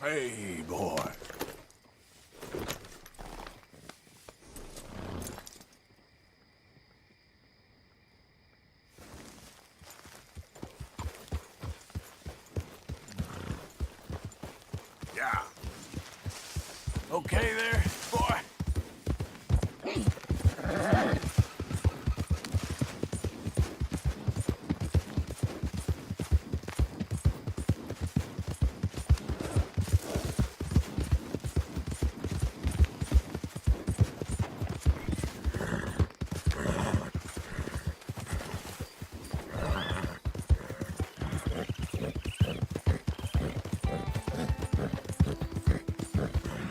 Hey, boy. Yeah. Okay there, boy?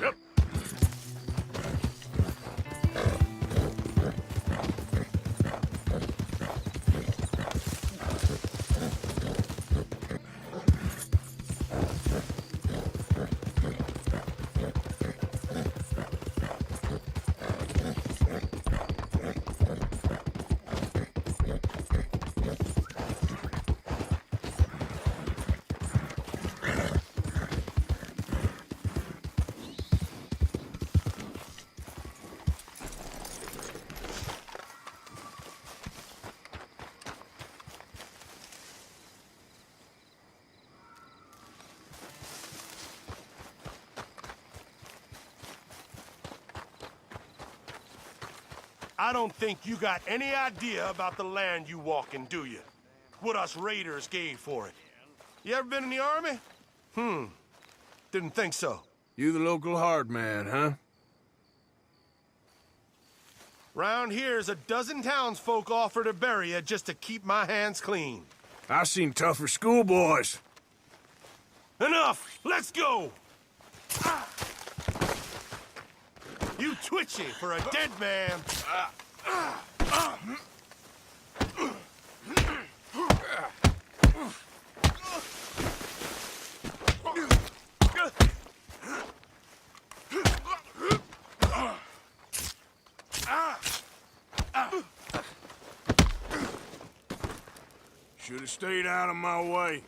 Yep. I don't think you got any idea about the land you walking, do you? What us raiders gave for it. You ever been in the army? Didn't think so. You the local hard man, huh? Round here's a dozen townsfolk offer to bury you just to keep my hands clean. I seen tougher schoolboys. Enough! Let's go! Ah. You twitchy for a dead man. Should have stayed out of my way.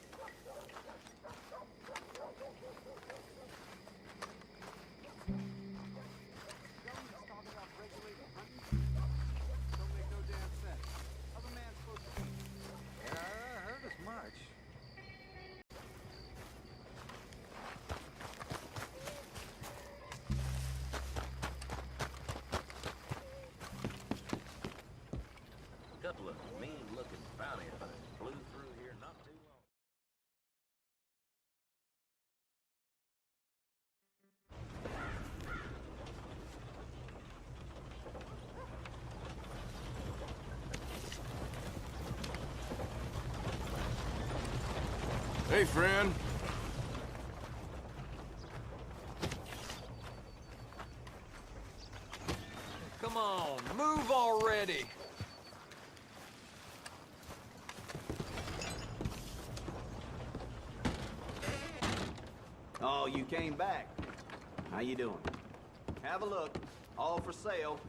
Couple of mean-looking bounty hunters blew through here not too long. Hey, friend. Come on, move already! Oh, you came back. How you doing? Have a look. All for sale.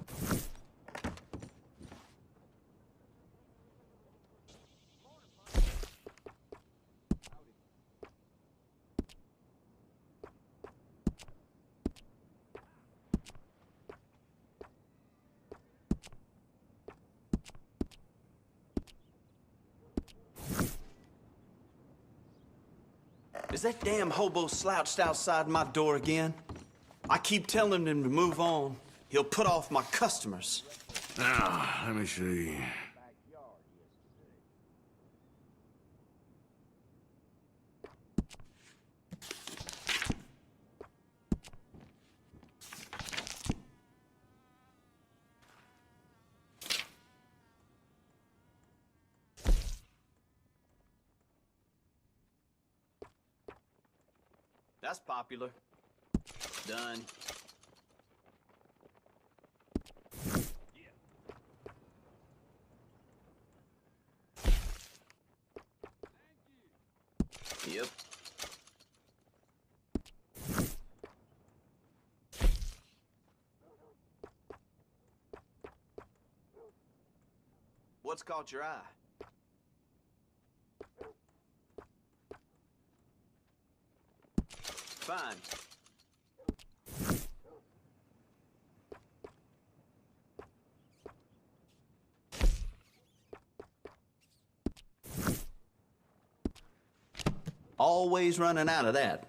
Is that damn hobo slouched outside my door again? I keep telling him to move on. He'll put off my customers. Now, let me see. That's popular. Done. Yep. What's caught your eye? Fine. Always running out of that.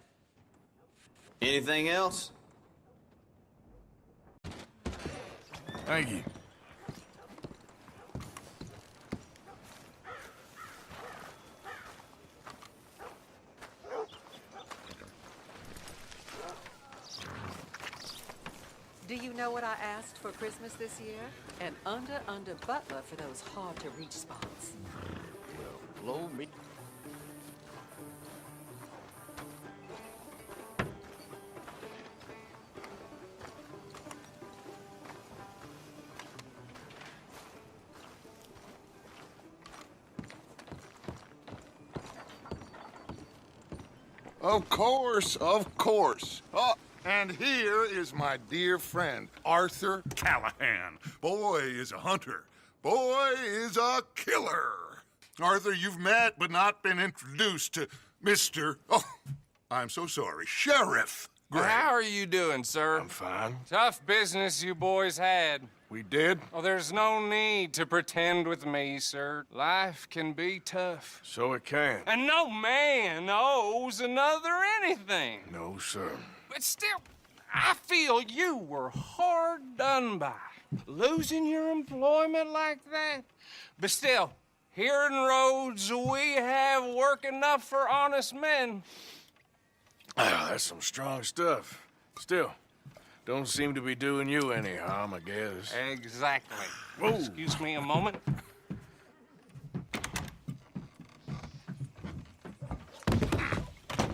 Anything else? Thank you. Do you know what I asked for Christmas this year? An under butler for those hard-to-reach spots. Blow me. Of course, of course. Oh, and here is my dear friend, Arthur Callahan. Boy is a hunter. Boy is a killer. Arthur, you've met but not been introduced to Mr. Oh, I'm so sorry, Sheriff Gray. How are you doing, sir? I'm fine. Tough business you boys had. We did? Oh, there's no need to pretend with me, sir. Life can be tough. So it can. And no man owes another anything. No, sir. But still, I feel you were hard done by. Losing your employment like that. But still, here in Rhodes, we have work enough for honest men. Ah, that's some strong stuff. Still, don't seem to be doing you any harm, I guess. Exactly. Whoa. Excuse me a moment.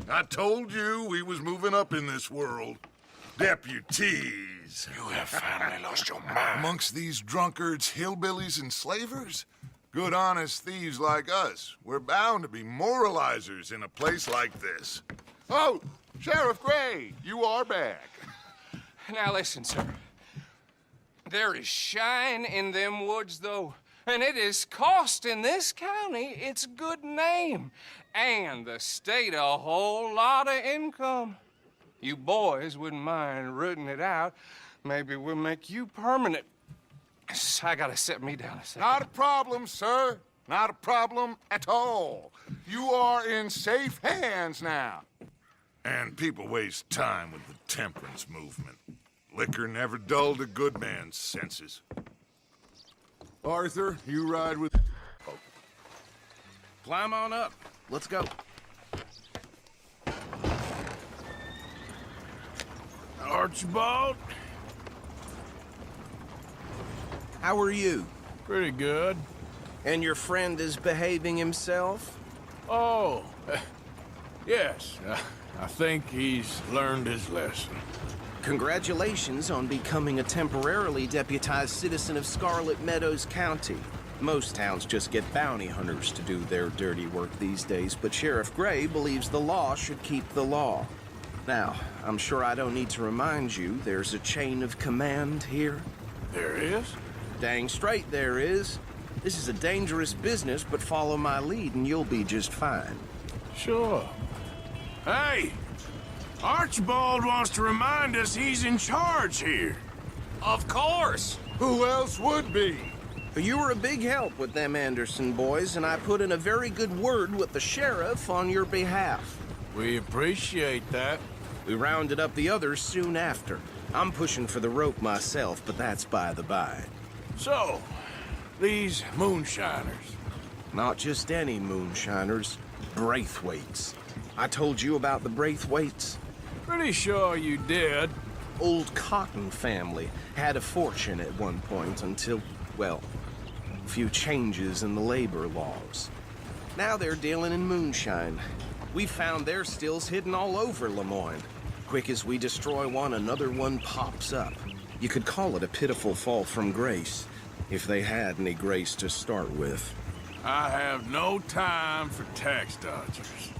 I told you we was moving up in this world. Deputies. You have finally lost your mind. Amongst these drunkards, hillbillies, and slavers? Good, honest thieves like us. We're bound to be moralizers in a place like this. Oh, Sheriff Gray, you are back. Now listen, sir. There is shine in them woods, though, and it is costing this county its good name and the state a whole lot of income. You boys wouldn't mind rooting it out. Maybe we'll make you permanent. I gotta sit me down a second. Not a problem, sir. Not a problem at all. You are in safe hands now. And people waste time with the temperance movement. Liquor never dulled a good man's senses. Arthur, you ride with... Oh. Climb on up. Let's go. Archibald? How are you? Pretty good. And your friend is behaving himself? Oh, yes. I think he's learned his lesson. Congratulations on becoming a temporarily deputized citizen of Scarlet Meadows County. Most towns just get bounty hunters to do their dirty work these days, but Sheriff Gray believes the law should keep the law. Now, I'm sure I don't need to remind you there's a chain of command here. There is? Dang straight there is. This is a dangerous business, but follow my lead and you'll be just fine. Sure. Hey! Archibald wants to remind us he's in charge here. Of course. Who else would be? You were a big help with them Anderson boys, and I put in a very good word with the sheriff on your behalf. We appreciate that. We rounded up the others soon after. I'm pushing for the rope myself, but that's by the by. So, these moonshiners. Not just any moonshiners, Braithwaites. I told you about the Braithwaites? Pretty sure you did. Old Cotton family had a fortune at one point until, well, a few changes in the labor laws. Now they're dealing in moonshine. We found their stills hidden all over Lemoyne. Quick as we destroy one, another one pops up. You could call it a pitiful fall from grace, if they had any grace to start with. I have no time for tax dodgers.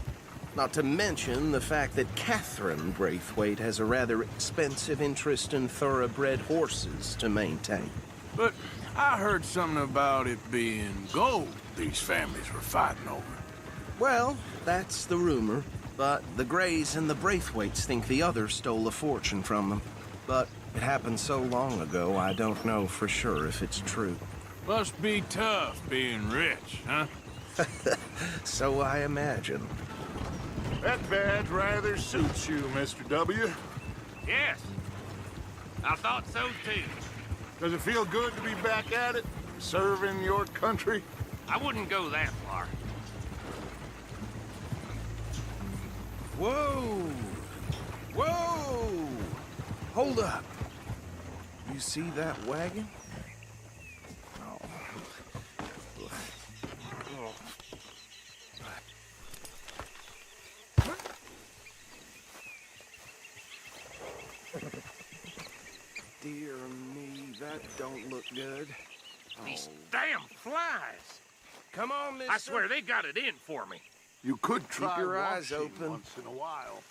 Not to mention the fact that Catherine Braithwaite has a rather expensive interest in thoroughbred horses to maintain. But I heard something about it being gold these families were fighting over. Well, that's the rumor. But the Greys and the Braithwaites think the others stole a fortune from them. But it happened so long ago, I don't know for sure if it's true. Must be tough being rich, huh? So I imagine. That badge rather suits you, Mr. W. Yes. I thought so too. Does it feel good to be back at it, serving your country? I wouldn't go that far. Whoa! Whoa! Hold up. You see that wagon? Oh. Dear me, that don't look good. These damn flies. Come on, mister. I swear they got it in for me. You could try your eyes washing open. once in a while.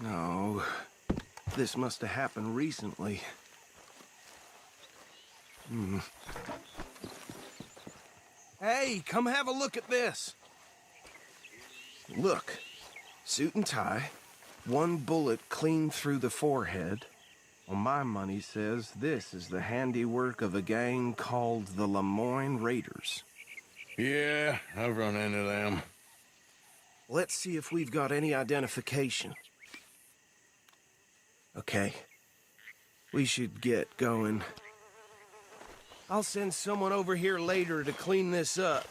No. This must have happened recently. Hey, come have a look at this. Look. Suit and tie. One bullet clean through the forehead. Well, my money says this is the handiwork of a gang called the Lemoyne Raiders. Yeah, I've run into them. Let's see if we've got any identification. Okay. We should get going. I'll send someone over here later to clean this up.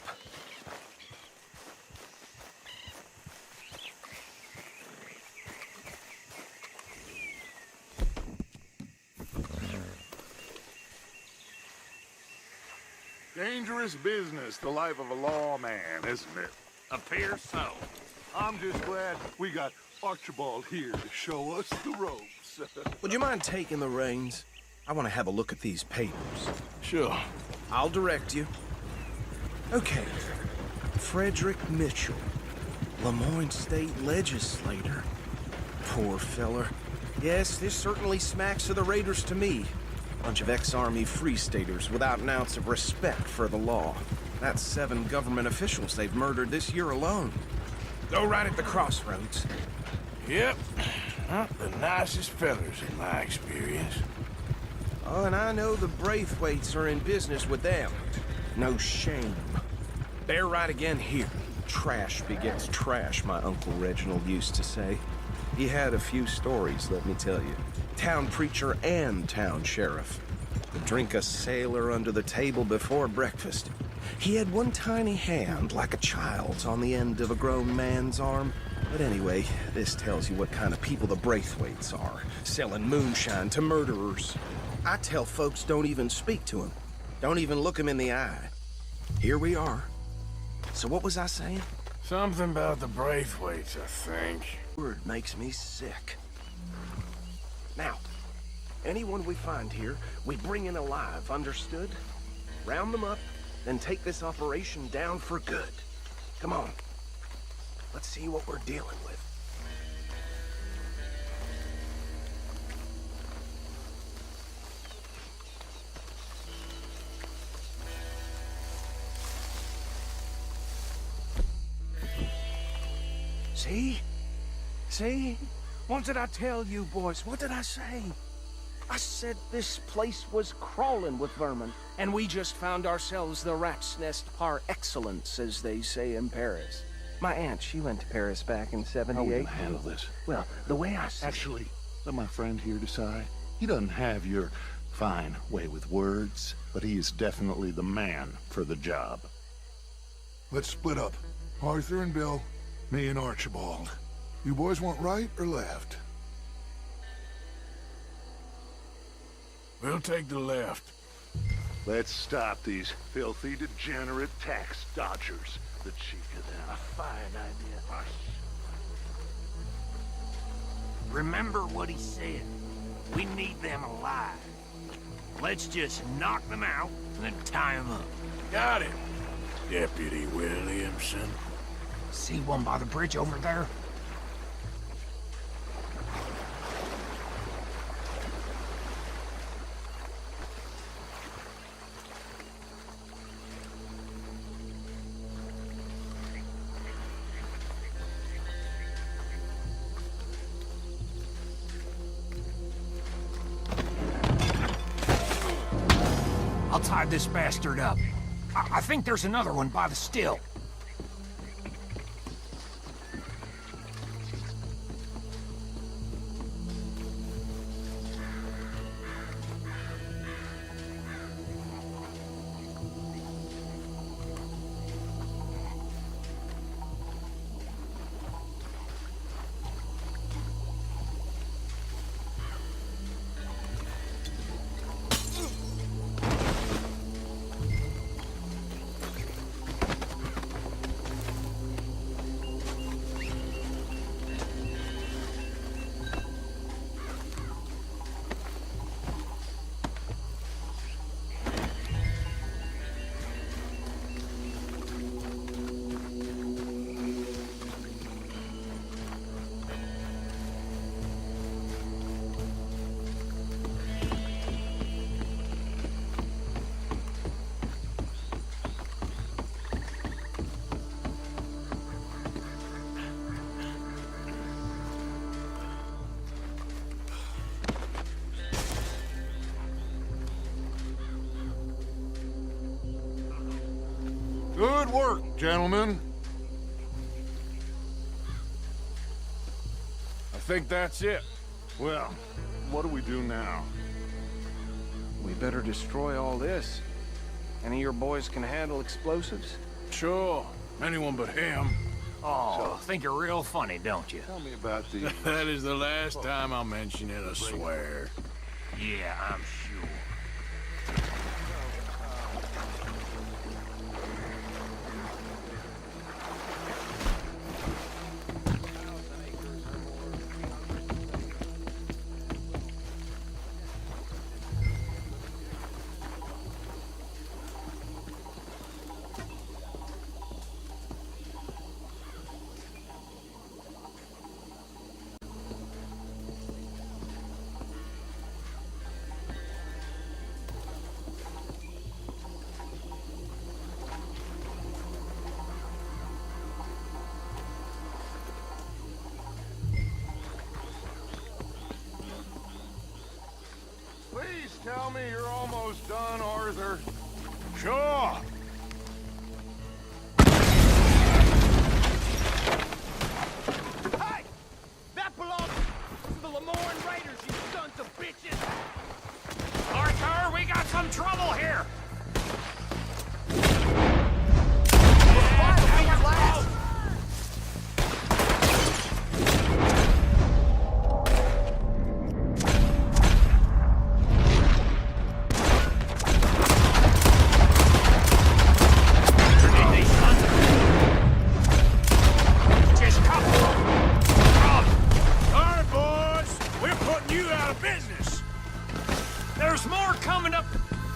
Dangerous business, the life of a lawman, isn't it? Appears so. I'm just glad we got Archibald here to show us the ropes. Would you mind taking the reins? I want to have a look at these papers. Sure. I'll direct you. Okay. Frederick Mitchell, Lemoyne State Legislator. Poor feller. Yes, this certainly smacks of the Raiders to me. Bunch of ex-Army Free Staters without an ounce of respect for the law. That's 7 government officials they've murdered this year alone. Go right at the crossroads. Yep. Not the nicest fellas in my experience. Oh, and I know the Braithwaites are in business with them. No shame. They're right again here. Trash begets trash, my Uncle Reginald used to say. He had a few stories, let me tell you. Town preacher and town sheriff. Could drink a sailor under the table before breakfast. He had one tiny hand, like a child's, on the end of a grown man's arm. But anyway, this tells you what kind of people the Braithwaites are. Selling moonshine to murderers. I tell folks don't even speak to him. Don't even look him in the eye. Here we are. So what was I saying? Something about the Braithwaites, I think. Word makes me sick. Now, anyone we find here, we bring in alive, understood? Round them up, then take this operation down for good. Come on. Let's see what we're dealing with. See? See? What did I tell you, boys? What did I say? I said this place was crawling with vermin, and we just found ourselves the rat's nest par excellence, as they say in Paris. My aunt, she went to Paris back in '78. How are we gonna handle this? Well, the way I see Actually, let my friend here decide. He doesn't have your fine way with words, but he is definitely the man for the job. Let's split up. Arthur and Bill, me and Archibald. You boys want right or left? We'll take the left. Let's stop these filthy, degenerate tax dodgers. The cheek of them. A fine idea. Remember what he said. We need them alive. Let's just knock them out and then tie them up. Got it, Deputy Williamson. See one by the bridge over there? I'll tie this bastard up. I think there's another one by the still. Good work, gentlemen. I think that's it. Well, what do we do now? We better destroy all this. Any of your boys can handle explosives? Sure. Anyone but him. Oh, think you're real funny, don't you? Tell me about the... That is the last time I'll mention it, I swear. Yeah, I'm sure. Please tell me you're almost done, Arthur. Sure. Hey! That belongs to the Lemoyne Raiders, you sons of bitches! Arthur, we got some trouble here! There's more coming up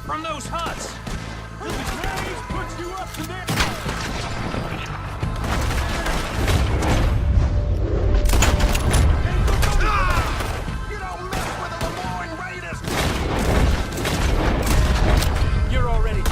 from those huts. The graves put you up to this. You don't mess with the Lemoyne Raiders. You're already.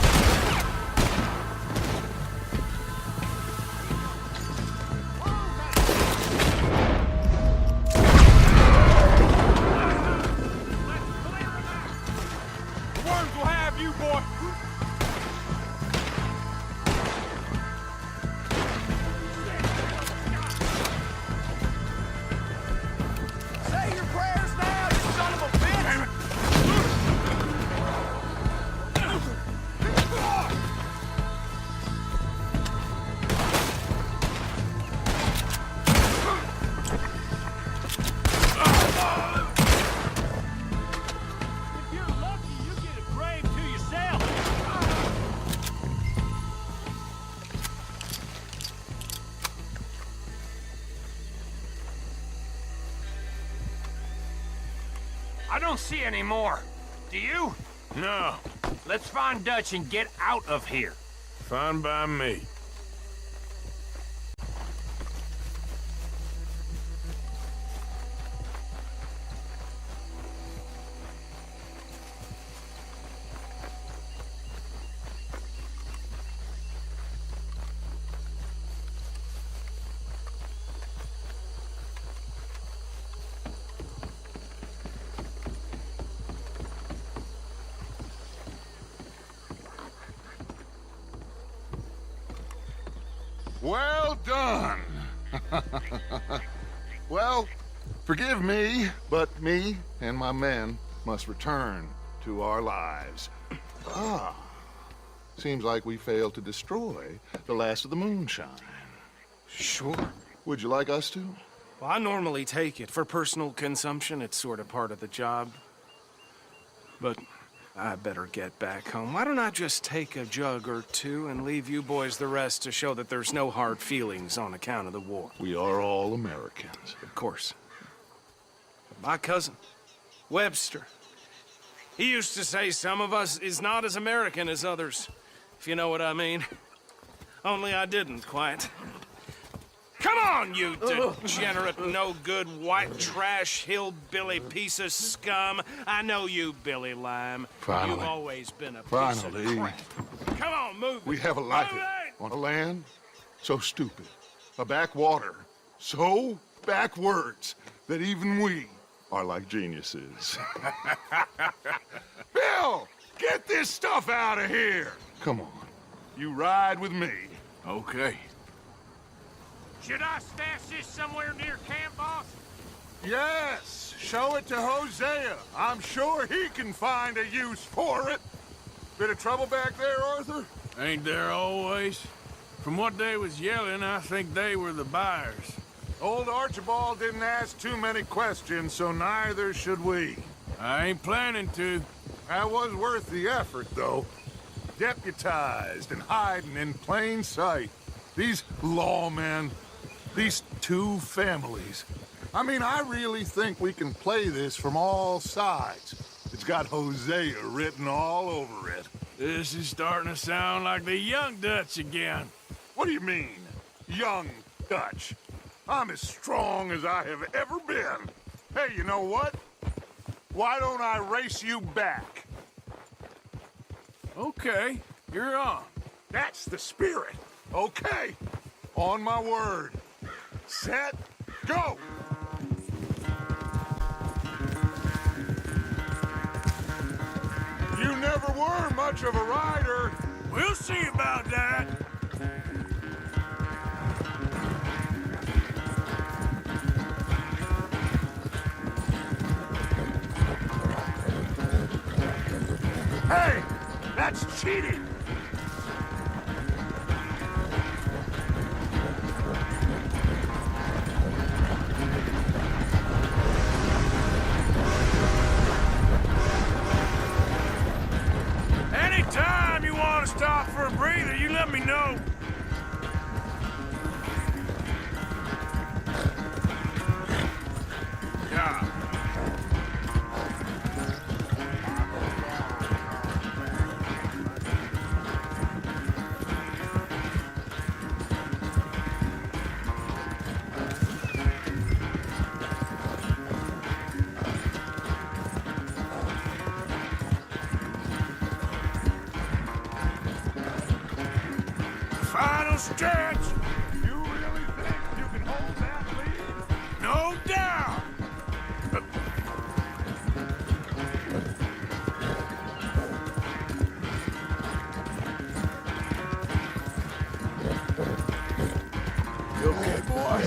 I don't see any more. Do you? No. Let's find Dutch and get out of here. Fine by me. Well done. Well, forgive me, but me and my men must return to our lives. Ah, seems like we failed to destroy the last of the moonshine. Sure. Would you like us to? Well, I normally take it. For personal consumption, it's sort of part of the job. But I better get back home. Why don't I just take a jug or two and leave you boys the rest to show that there's no hard feelings on account of the war? We are all Americans. Of course. But my cousin, Webster, he used to say some of us is not as American as others, if you know what I mean. Only I didn't quite. Come on, you degenerate, no-good, white trash, hillbilly piece of scum. I know you, Billy Lime. Finally. You've always been a piece Finally. of crap. Come on, move We it. have a life Move it! on a land so stupid, a backwater so backwards that even we are like geniuses. Bill, get this stuff out of here. Come on, you ride with me. Okay. Should I stash this somewhere near camp, boss? Yes, show it to Hosea. I'm sure he can find a use for it. Bit of trouble back there, Arthur? Ain't there always? From what they was yelling, I think they were the buyers. Old Archibald didn't ask too many questions, so neither should we. I ain't planning to. That was worth the effort, though. Deputized and hiding in plain sight. These lawmen, these two families. I mean, I really think we can play this from all sides. It's got Hosea written all over it. This is starting to sound like the Young Dutch again. What do you mean, young Dutch? I'm as strong as I have ever been. Hey, you know what? Why don't I race you back? Okay, you're on. That's the spirit. Okay, on my word. Set, go! You never were much of a rider. We'll see about that. Hey, that's cheating. Anytime you want to stop for a breather, you let me know. Yeah. Final stretch. You really think you can hold that lead? No doubt. You okay, boy?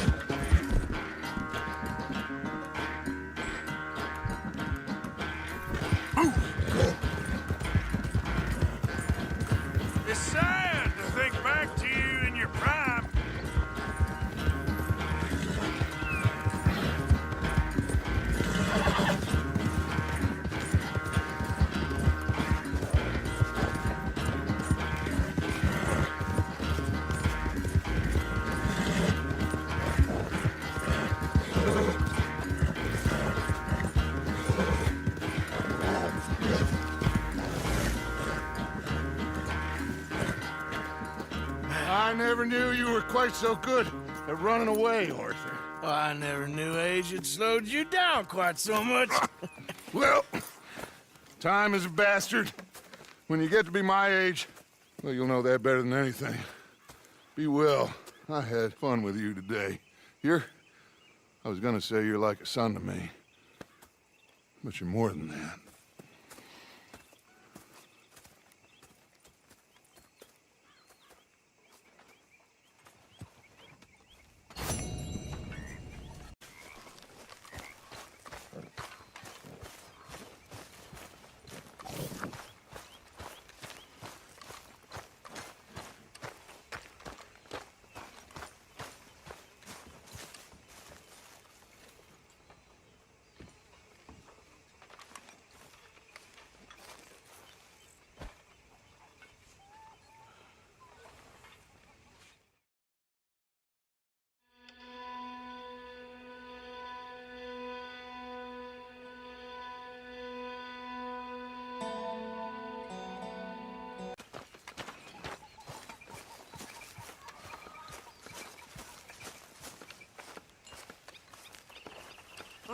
It's sad to think back to you in your prime. I never knew you were quite so good at running away, Arthur. Well, I never knew age had slowed you down quite so much. Well, time is a bastard. When you get to be my age, well, you'll know that better than anything. Be well. I had fun with you today. I was gonna say you're like a son to me, but you're more than that.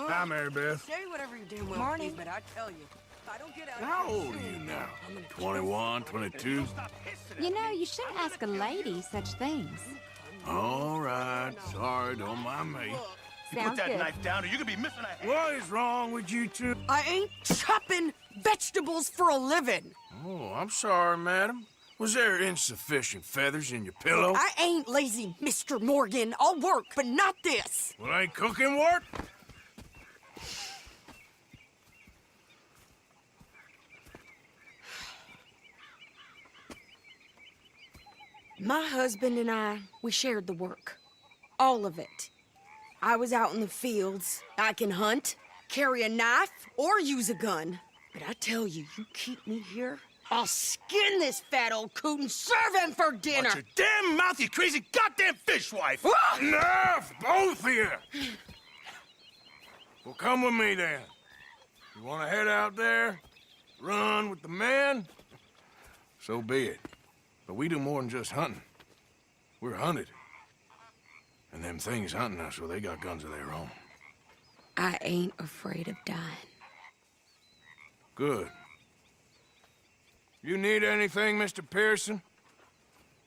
Hi, Mary Beth. Say whatever you damn well Morning. please, but I tell you, if I don't get out How of here old are soon, you now? I'm gonna 21, 22? You know, you shouldn't ask a lady such things. All right. Sorry, don't mind me. Sounds good. down or you could be missing a head. What is wrong with you two? I ain't chopping vegetables for a living. Oh, I'm sorry, madam. Was there insufficient feathers in your pillow? I ain't lazy, Mr. Morgan. I'll work, but not this. Well, ain't cooking work? My husband and I, we shared the work. All of it. I was out in the fields. I can hunt, carry a knife, or use a gun. But I tell you, you keep me here, I'll skin this fat old coot and serve him for dinner. Watch your damn mouth, you crazy goddamn fishwife! Enough, both of you! Well, come with me then. You want to head out there, run with the men? So be it. But we do more than just hunting. We're hunted. And them things hunting us, well, they got guns of their own. I ain't afraid of dying. Good. You need anything, Mr. Pearson?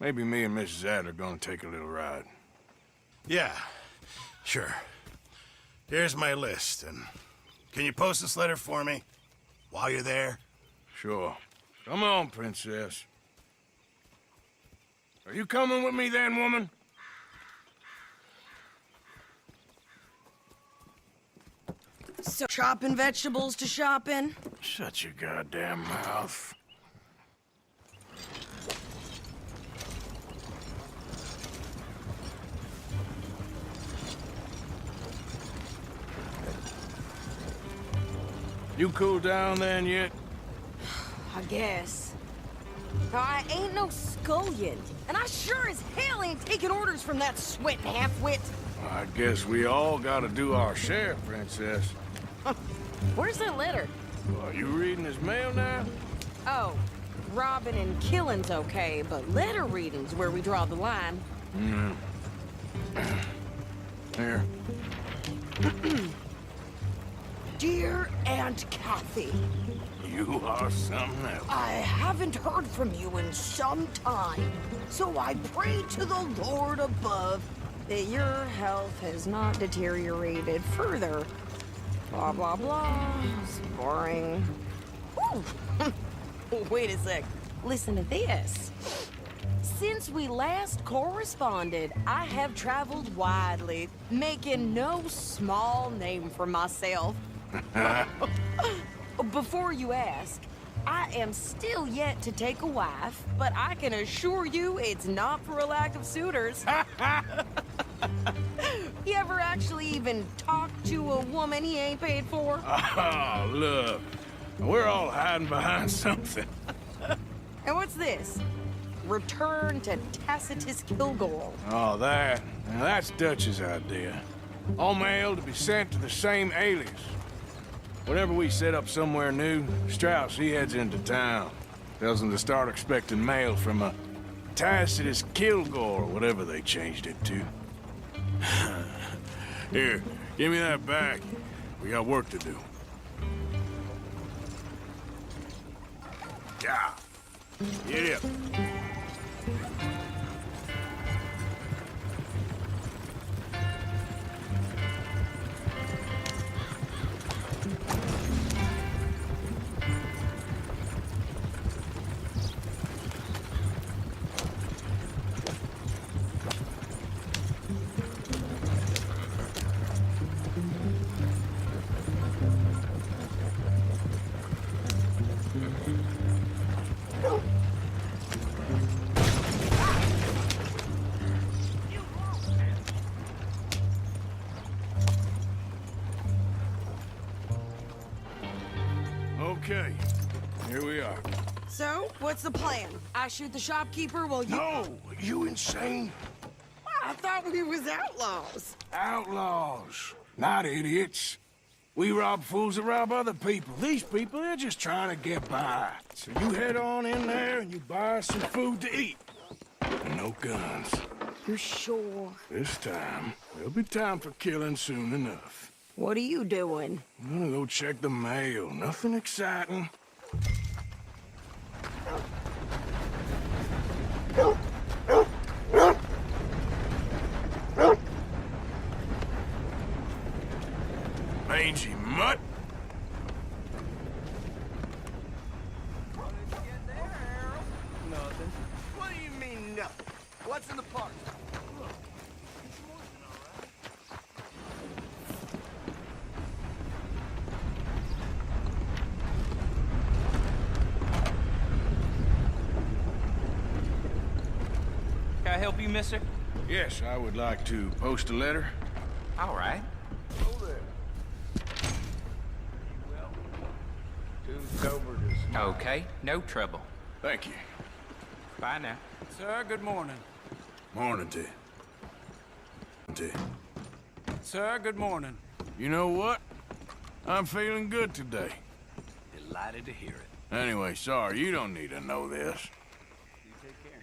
Maybe me and Mrs. Adler gonna take a little ride. Yeah, sure. Here's my list, and can you post this letter for me while you're there? Sure. Come on, Princess. Are you coming with me then, woman? So, chopping vegetables to shopping? Shut your goddamn mouth. You cool down then yet? I guess. I ain't no scullion, and I sure as hell ain't taking orders from that sweating half-wit. I guess we all gotta do our share, Princess. Where's that letter? Are you reading his mail now? Oh, robbing and killing's okay, but letter reading's where we draw the line. Here. Dear Aunt Kathy, You are something else. I haven't heard from you in some time, so I pray to the Lord above that your health has not deteriorated further. Blah, blah, blah. It's boring. Ooh. Wait a sec. Listen to this. Since we last corresponded, I have traveled widely, making no small name for myself. Before you ask, I am still yet to take a wife, but I can assure you it's not for a lack of suitors. You ever actually even talk to a woman he ain't paid for? Oh, look. We're all hiding behind something. And what's this? Return to Tacitus Kilgore. Oh, that. Now, that's Dutch's idea. All mail to be sent to the same alias. Whenever we set up somewhere new, Strauss, he heads into town. Tells them to start expecting mail from a Tacitus Kilgore, or whatever they changed it to. Here, give me that back. We got work to do. Yeah. Get up. Okay, here we are. So, what's the plan? I shoot the shopkeeper while you... No! You insane? I thought we was outlaws. Outlaws, not idiots. We rob fools that rob other people. These people, they're just trying to get by. So you head on in there and you buy us some food to eat. And no guns. You're sure? This time, there'll be time for killing soon enough. What are you doing? I'm gonna go check the mail. Nothing exciting. Mangy mutt. Nothing. What do you mean, nothing? What's in the park? Can I help you, mister? Yes, I would like to post a letter. All right. Too sober to smile. Okay, no trouble. Thank you. Bye now. Sir, good morning. Morning to you. Sir, good morning. You know what? I'm feeling good today. Delighted to hear it. Anyway, sorry, you don't need to know this. You take care.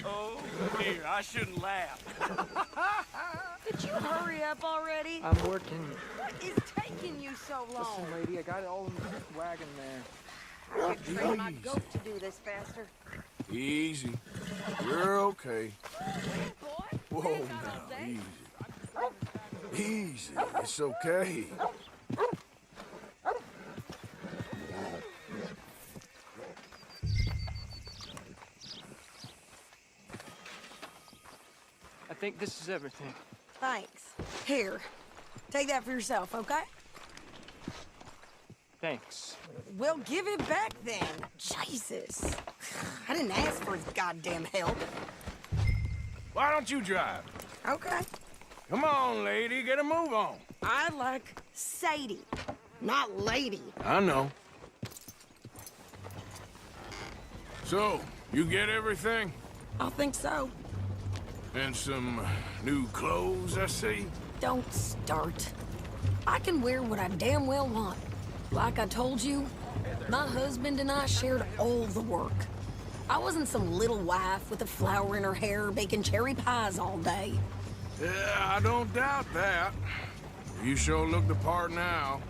Oh, dear, I shouldn't laugh. Could you hurry up already? I'm working. What is taking you so long? Listen, lady, I got it all in the wagon there. I could train my goat to do this faster. Easy. You're okay. Boy, Whoa, stay out all now, day. easy. Easy. It's okay. I think this is everything. Thanks. Here, take that for yourself, okay? Thanks. Well, give it back then. Jesus. I didn't ask for his goddamn help. Why don't you drive? Okay. Come on, lady, get a move on. I like Sadie, not lady. I know. So, you get everything? I think so. And some new clothes, I see? Don't start. I can wear what I damn well want. Like I told you, my husband and I shared all the work. I wasn't some little wife with a flower in her hair baking cherry pies all day. Yeah, I don't doubt that. You sure look the part now.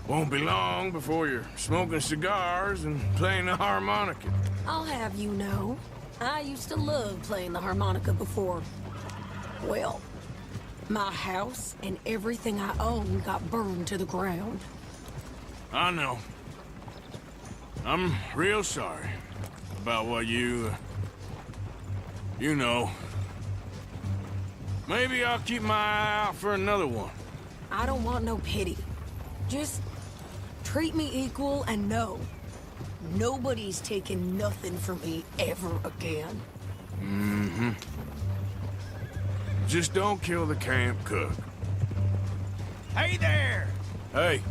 Won't be long before you're smoking cigars and playing the harmonica. I'll have you know, I used to love playing the harmonica before. Well, my house and everything I own got burned to the ground. I know. I'm real sorry about what you know. Maybe I'll keep my eye out for another one. I don't want no pity. Just treat me equal and know nobody's taking nothing from me ever again. Mm-hmm. Just don't kill the camp cook. Hey there! Hey,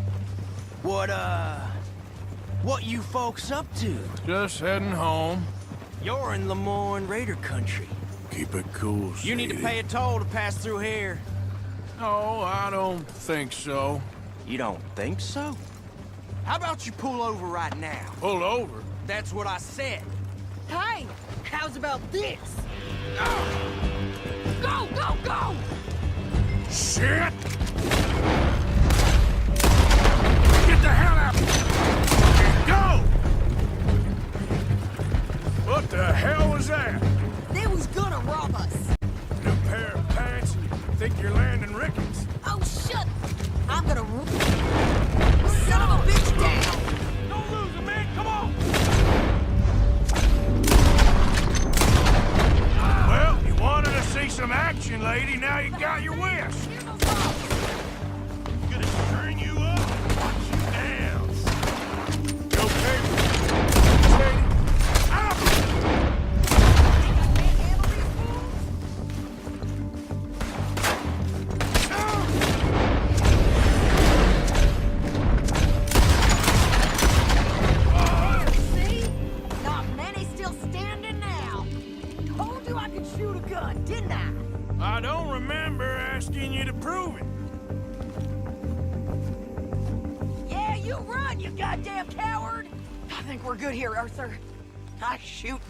What you folks up to? just heading home. You're in Lemoyne Raider country. Keep it cool, You need to Sadie. pay a toll to pass through here. No, I don't think so. You don't think so? How about you pull over right now? Pull over? That's what I said. Hey, how's about this? Go, go, go! Shit! Get the hell out! Go! What the hell was that? They was gonna rob us. New pair of pants and you think you're landing Ricketts? Oh, shut! I'm gonna... Son of a bitch down! Don't lose him, man! Come on! Well, you wanted to see some action, lady. Now you got your wish. Gonna string you up and watch you dance. You okay? Sadie? Out! See? Not many still standing now. Told you I could shoot a gun, didn't I? I don't remember asking you to prove it. Yeah, you on, you goddamn coward! I think we're good here, Arthur. Nice shooting.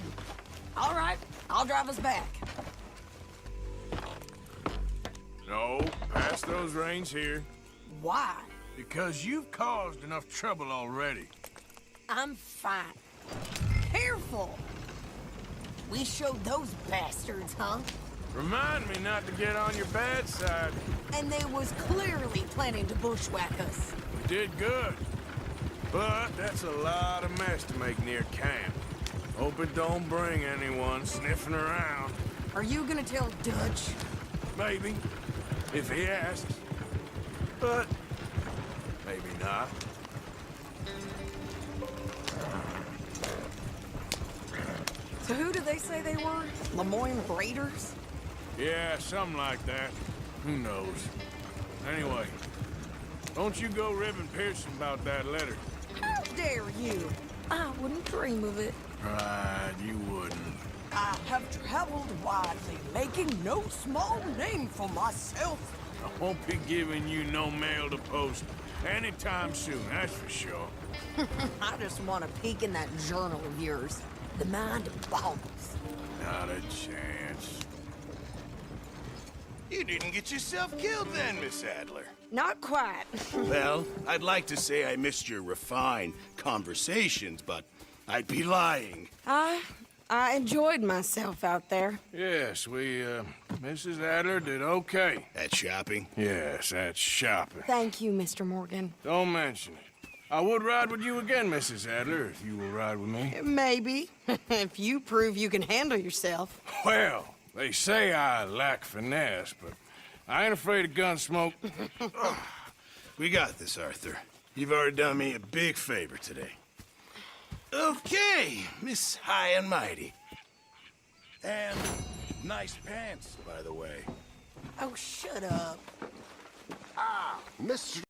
All right, I'll drive us back. No, pass those reins here. Why? Because you've caused enough trouble already. I'm fine. Careful! We showed those bastards, huh? Remind me not to get on your bad side. And they was clearly planning to bushwhack us. We did good. But that's a lot of mess to make near camp. Hope it don't bring anyone sniffing around. Are you gonna tell Dutch? Maybe, if he asks. But maybe not. So who do they say they were? Lemoyne Raiders? Yeah, something like that. Who knows? Anyway, don't you go ribbing Pearson about that letter. How dare you? I wouldn't dream of it. Right, you wouldn't. I have traveled widely, making no small name for myself. I won't be giving you no mail to post anytime soon, that's for sure. I just want to peek in that journal of yours. The mind boggles. Not a chance. You didn't get yourself killed then, Miss Adler. Not quite. Well, I'd like to say I missed your refined conversations, but I'd be lying. I enjoyed myself out there. Yes, Mrs. Adler did okay. At shopping? Yes, at shopping. Thank you, Mr. Morgan. Don't mention it. I would ride with you again, Mrs. Adler, if you will ride with me. Maybe. If you prove you can handle yourself. Well, they say I lack finesse, but I ain't afraid of gun smoke. We got this, Arthur. You've already done me a big favor today. Okay, Miss High and Mighty. And nice pants, by the way. Oh, shut up. Mr.